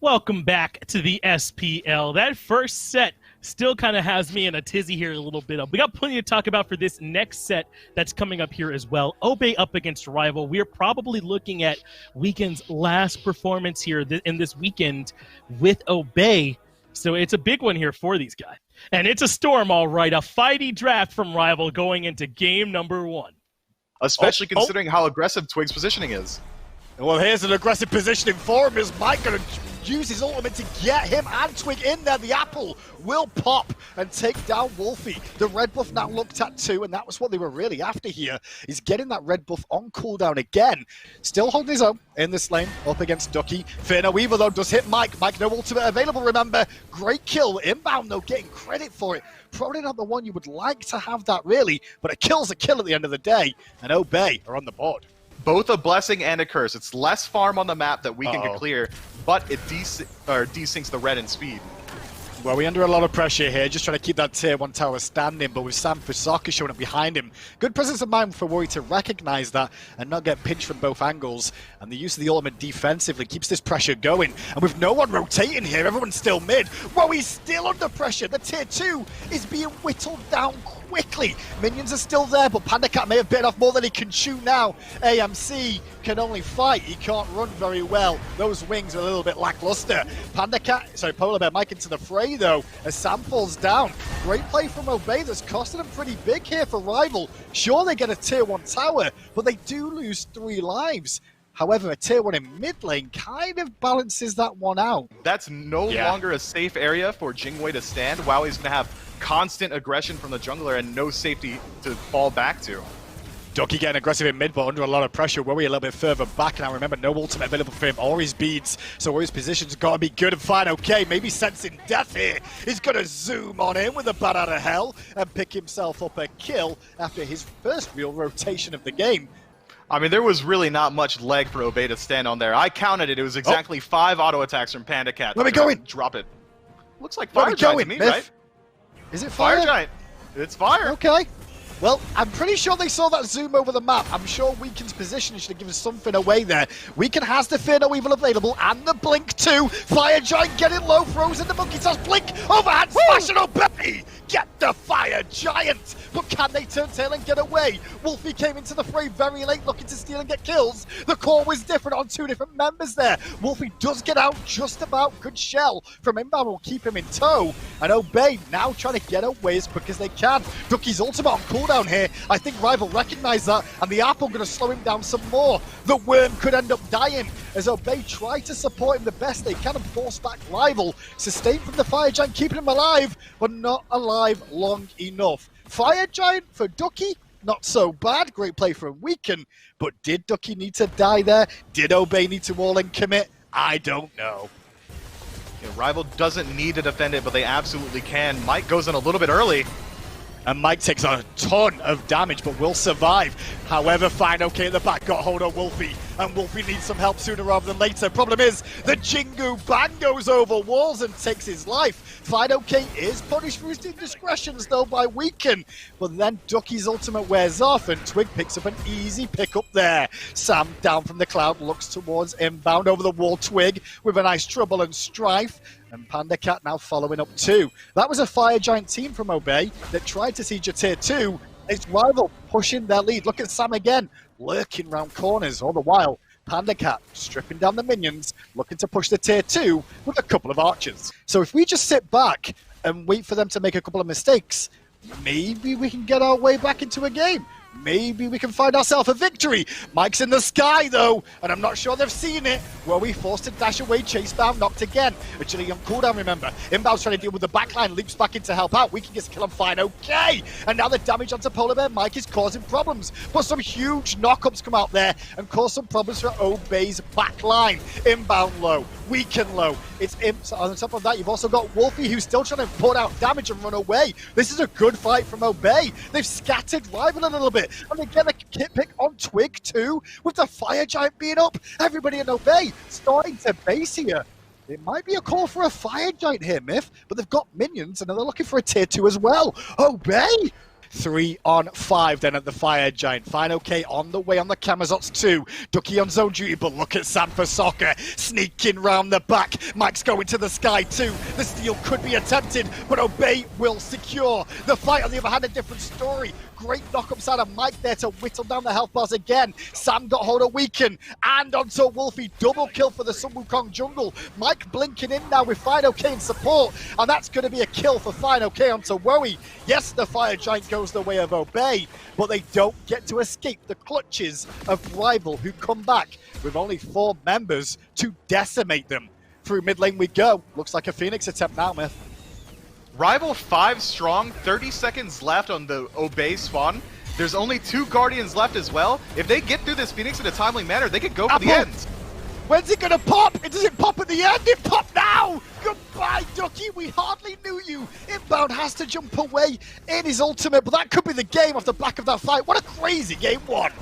Welcome back to the SPL. That first set still kind of has me in a tizzy here a little bit. We got plenty to talk about for this next set that's coming up here as well. Obey up against Rival. We're probably looking at Weekend's last performance here in this weekend with Obey. So it's a big one here for these guys. And it's a storm, all right. A fighty draft from Rival going into game number one. Especially considering how aggressive Twig's positioning is. Well, here's an aggressive positioning for him. Is Mike going to use his ultimate to get him and Twig in there? The apple will pop and take down Wolfie. The red buff now looked at too, and that was what they were really after here, is getting that red buff on cooldown again. Still holding his own in this lane, up against Ducky. Fear No Evil, though, does hit Mike. Mike, no ultimate available, remember. Great kill. Inbound, though, getting credit for it. Probably not the one you would like to have that, really, but a kill's a kill at the end of the day, and Obey are on the board. Both a blessing and a curse. It's less farm on the map that Weekend can clear, but it desyncs the red in speed. Well, we're under a lot of pressure here, just trying to keep that tier 1 tower standing, but with Sam Fusaka showing up behind him. Good presence of mind for Worry to recognize that and not get pinched from both angles. And the use of the ultimate defensively keeps this pressure going. And with no one rotating here, everyone's still mid. Worry's still under pressure. The tier 2 is being whittled down quickly. Minions are still there, but Panda Cat may have bitten off more than he can chew now. AMC can only fight. He can't run very well. Those wings are a little bit lackluster. Polar Bear Mike into the fray, though, as Sam falls down. Great play from Obey that's costing them pretty big here for Rival. Sure, they get a tier 1 tower, but they do lose 3 lives. However, a tier 1 in mid lane kind of balances that one out. That's no longer a safe area for Jingwei to stand. Wowie's going to have constant aggression from the jungler and no safety to fall back to. Ducky getting aggressive in mid, but under a lot of pressure. Worry a little bit further back now. Remember, no ultimate available for him or his beads, so Worry's position's got to be good and fine. Okay, maybe sensing death here. He's going to zoom on in with a bat out of hell and pick himself up a kill after his first real rotation of the game. I mean, there was really not much leg for Obey to stand on there. I counted it. It was exactly 5 auto attacks from Panda Cat. Where we going? Drop it. Looks like Fire Giant to me, right? Is it Fire? Fire Giant. It's Fire. Okay. Well, I'm pretty sure they saw that zoom over the map. I'm sure Weekend's position should have given something away there. Weekend has the Fear No Evil available and the Blink too. Fire Giant getting low, throws in the monkey toss. Blink, overhand smash and Obey! Get the Fire Giant! But can they turn tail and get away? Wolfie came into the fray very late looking to steal and get kills. The core was different on 2 different members there. Wolfie does get out just about. Good shell from Inbound will keep him in tow. And Obey now trying to get away as quick as they can. Ducky's ultimate on cooldown here. I think Rival recognized that, and the apple going to slow him down some more. The worm could end up dying as Obey try to support him the best they can and force back Rival. Sustained from the Fire Giant, keeping him alive, but not alive long enough. Fire Giant for Ducky, not so bad. Great play from Weekend, but did Ducky need to die there? Did Obey need to all in commit? I don't know. Yeah, Rival doesn't need to defend it, but they absolutely can. Mike goes in a little bit early. And Mike takes a ton of damage, but will survive. However, fine, okay at the back, got hold of Wolfie. And Wolfie needs some help sooner rather than later. Problem is, the Jingu Bang goes over walls and takes his life. Fine, okay is punished for his indiscretions, though, by Weekend. But then Ducky's ultimate wears off, and Twig picks up an easy pick up there. Sam, down from the cloud, looks towards Inbound over the wall. Twig with a nice trouble and strife. And Panda Cat now following up too. That was a Fire Giant team from Obey that tried to siege a tier 2. It's Rival pushing their lead. Look at Sam again, lurking round corners all the while. Panda Cat stripping down the minions, looking to push the tier 2 with a couple of archers. So if we just sit back and wait for them to make a couple of mistakes, maybe we can get our way back into a game. Maybe we can find ourselves a victory. Mike's in the sky, though, and I'm not sure they've seen it. Worry forced to dash away, chase-bound, knocked again. Agility on cooldown, remember. Inbound's trying to deal with the backline, leaps back in to help out. Weekend gets kill on fine, okay. And now the damage onto Polar Bear Mike is causing problems. But some huge knock-ups come out there and cause some problems for Obey's backline. Inbound low, Weekend low. It's Imps. On top of that, you've also got Wolfie, who's still trying to put out damage and run away. This is a good fight from Obey. They've scattered Rival a little bit. And they get a kit pick on Twig too, with the Fire Giant being up. Everybody in Obey starting to base here. It might be a call for a Fire Giant here, Myth, but they've got minions and they're looking for a tier 2 as well. Obey! 3 on 5 then at the Fire Giant. Fine OK on the way on the Kamazots 2. Ducky on zone duty, but look at Sam for Soccer sneaking round the back. Mike's going to the sky too. The steal could be attempted, but Obey will secure. The fight on the other hand, a different story. Great knock-ups out of Mike there to whittle down the health bars again. Sam got hold of Weaken and onto Wolfie. Double kill for the Sun Wukong jungle. Mike blinking in now with Fine OK in support, and that's going to be a kill for Fine OK onto Wowie. Yes, the Fire Giant goes the way of Obey, but they don't get to escape the clutches of Rival, who come back with only 4 members to decimate them. Through mid lane we go. Looks like a Phoenix attempt now, Myth. Rival 5 strong, 30 seconds left on the Obey spawn. There's only 2 Guardians left as well. If they get through this Phoenix in a timely manner, they could go for the end. When's it gonna pop? It doesn't pop at the end, it popped now! Goodbye, Ducky, we hardly knew you. Inbound has to jump away in his ultimate, but that could be the game off the back of that fight. What a crazy game 1.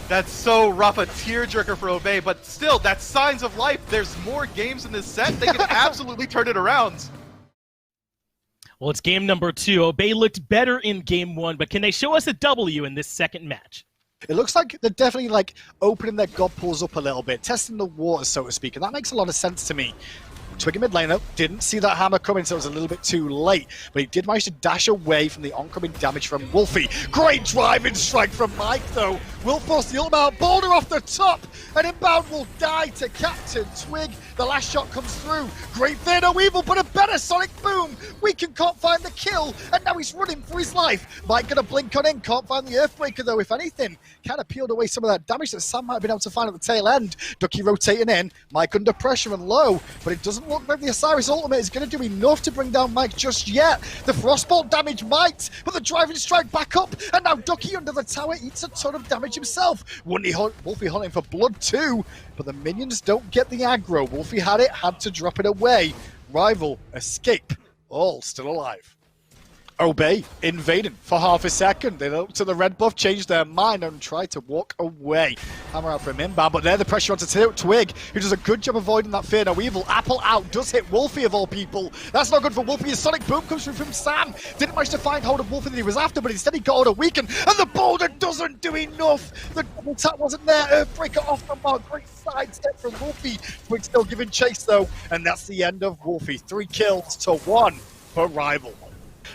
That's so rough, a tearjerker for Obey, but still, that's signs of life. There's more games in this set. They can absolutely turn it around. Well, it's game number 2. Obey looked better in game 1, but can they show us a W in this second match? It looks like they're definitely like opening their god pools up a little bit, testing the waters, so to speak, and that makes a lot of sense to me. Twig in mid lane, didn't see that hammer coming, so it was a little bit too late, but he did manage to dash away from the oncoming damage from Wolfie. Great driving strike from Mike, though. Will force the ultimate out, Boulder off the top, and inbound will die to Captain Twig. The last shot comes through. Great Theodore Evil, but a better Sonic Boom. Weaken can't find the kill, and now he's running for his life. Mike gonna blink on in, can't find the Earthbreaker, though, if anything. Kind of peeled away some of that damage that Sam might have been able to find at the tail end. Ducky rotating in, Mike under pressure and low, but it doesn't look like the Osiris ultimate is going to do enough to bring down Mike just yet. The Frostbolt damage might, but the driving strike back up, and now Ducky under the tower eats a ton of damage himself. Wolfie hunting for blood too, but the minions don't get the aggro. Wolfie had it, had to drop it away. Rival, escape, all still alive. Obey invading for half a second. They look to the red buff, change their mind and try to walk away. Hammer out from inbound, but there the pressure onto Twig, who does a good job avoiding that Fear No Evil. Apple out, does hit Wolfie of all people. That's not good for Wolfie. His Sonic Boom comes through from Sam. Didn't manage to find hold of Wolfie that he was after, but instead he got hold of Weaken, and the boulder doesn't do enough. The double tap wasn't there. Earthbreaker off the mark. Great sidestep from Wolfie. Twig still giving chase though, and that's the end of Wolfie. 3 kills to 1 for Rival.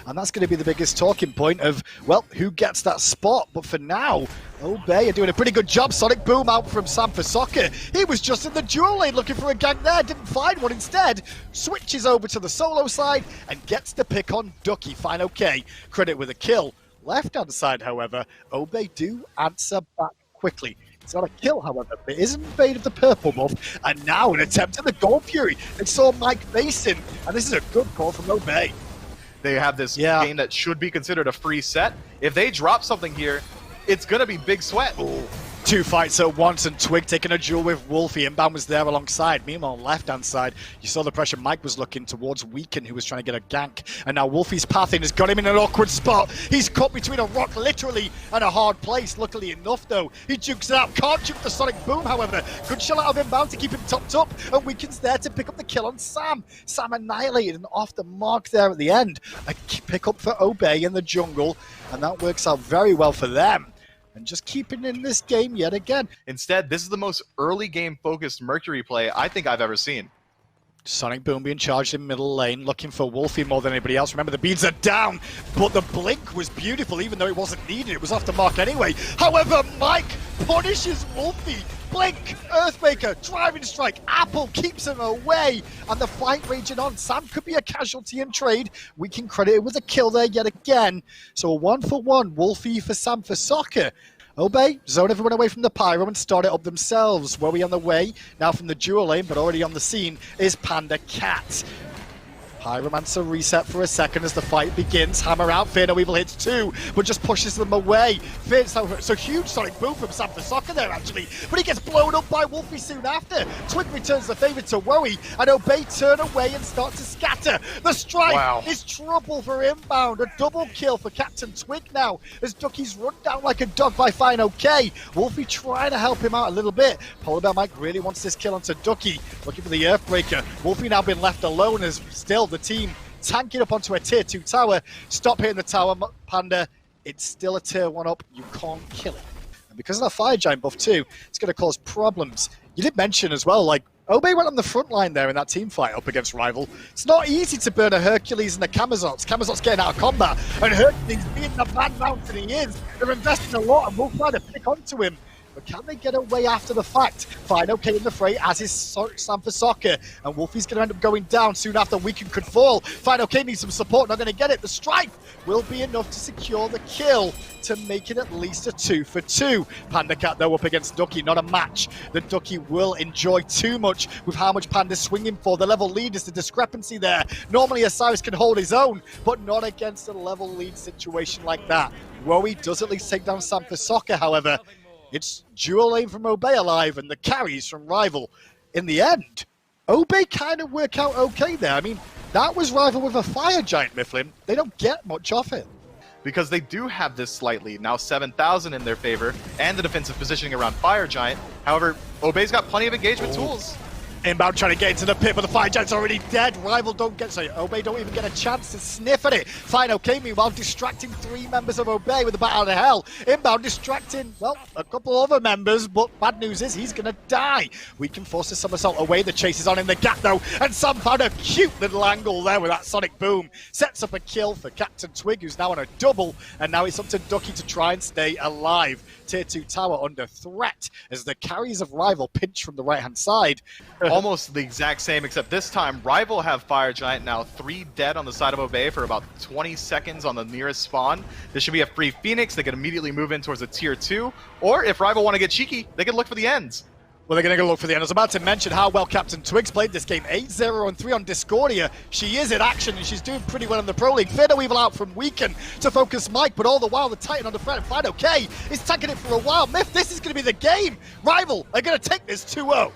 And that's going to be the biggest talking point of, well, who gets that spot? But for now, Obey are doing a pretty good job. Sonic Boom out from Sam for Soccer. He was just in the dual lane looking for a gank there, didn't find one instead. Switches over to the solo side and gets the pick on Ducky. Fine, okay. Credit with a kill. Left-hand side, however, Obey do answer back quickly. It's not a kill, however, but it is an invade of the purple buff, and now an attempt at the Gold Fury. They saw Mike facing, and this is a good call from Obey. They have this game that should be considered a free set. If they drop something here, it's going to be big sweat. Ooh. 2 fights at once, and Twig taking a duel with Wolfie. Inbound was there alongside. Meanwhile, on left-hand side, you saw the pressure Mike was looking towards Weaken, who was trying to get a gank. And now Wolfie's pathing has got him in an awkward spot. He's caught between a rock, literally, and a hard place. Luckily enough, though, he jukes it out. Can't juke the Sonic Boom, however. Good shot out of inbound to keep him topped up, and Weaken's there to pick up the kill on Sam. Sam annihilated and off the mark there at the end. A pick up for Obey in the jungle, and that works out very well for them. And just keeping in this game yet again. Instead, this is the most early game focused Mercury play I think I've ever seen. Sonic Boom being charged in middle lane, looking for Wolfie more than anybody else. Remember, the beads are down, but the blink was beautiful, even though it wasn't needed. It was off the mark anyway. However, Mike punishes Wolfie. Blink, Earthmaker, driving strike, Apple keeps him away, and the fight raging on. Sam could be a casualty in trade. We can credit it with a kill there yet again. So a 1-for-1, Wolfie for Sam for Soccer. Obey, zone everyone away from the Pyro and start it up themselves. Wowie on the way, now from the dual lane, but already on the scene is Panda Cat. Pyromancer reset for a second as the fight begins. Hammer out, Fear No Evil hits 2, but just pushes them away. So huge Sonic Boom from Sam for Soccer there, actually. But he gets blown up by Wolfie soon after. Twig returns the favour to Wowie, and Obey turn away and start to scatter. The strike is trouble for inbound. A double kill for Captain Twig now, as Ducky's run down like a dog by Fine OK. Wolfie trying to help him out a little bit. Polar Bear Mike really wants this kill onto Ducky, looking for the Earthbreaker. Wolfie now been left alone as still the team tanking up onto a tier 2 tower. Stop hitting the tower, Panda. it's still a tier 1 up. You can't kill it. And because of that Fire Giant buff too, it's going to cause problems. You did mention as well, like, Obey went on the front line there in that team fight up against Rival. It's not easy to burn a Hercules and a Camazotz. Camazotz getting out of combat, and Hercules being the bad mountain he is, they're investing a lot and we'll try to pick onto him. But can they get away after the fact? Fine, okay in the fray, as is Sam for Soccer. And Wolfie's going to end up going down soon after Weekend could fall. Fine, okay needs some support, not going to get it. The strike will be enough to secure the kill to make it at least a 2 for 2. Panda Cat, though, up against Ducky, not a match that Ducky will enjoy too much with how much Panda's swinging for. The level lead is the discrepancy there. Normally, Osiris can hold his own, but not against a level lead situation like that. Wowie does at least take down Sam for Soccer, however. It's dual lane from Obey alive and the carries from Rival. In the end, Obey kind of work out okay there. I mean, that was Rival with a Fire Giant, Mifflin. They don't get much off it. Because they do have this slight lead, now 7,000 in their favor, and the defensive positioning around Fire Giant. However, Obey's got plenty of engagement tools. Inbound trying to get into the pit, but the Fire Giant's already dead. Rival don't get, so Obey don't even get a chance to sniff at it. Fine, okay, meanwhile distracting 3 members of Obey with the bat out of hell. Inbound distracting, well, a couple other members, but bad news is he's gonna die. We can force the somersault away, the chase is on in the gap though, and Sam found a cute little angle there with that sonic boom. Sets up a kill for Captain Twig, who's now on a double, and now it's up to Ducky to try and stay alive. Tier 2 tower under threat as the carries of Rival pinch from the right-hand side. Almost the exact same, except this time Rival have Fire Giant now 3 dead on the side of Obey for about 20 seconds on the nearest spawn. This should be a free Phoenix. They can immediately move in towards a tier 2, or if Rival want to get cheeky, they can look for the ends. Well, they're going to go look for the end. I was about to mention how well Captain Twigs played this game. 8-0-3 on Discordia. She is in action, and she's doing pretty well in the Pro League. Fatal Evil out from Weekend to focus Mike, but all the while, the Titan on the front. Fine, okay, is tanking it for a while. Myth, this is going to be the game. Rival are going to take this 2-0.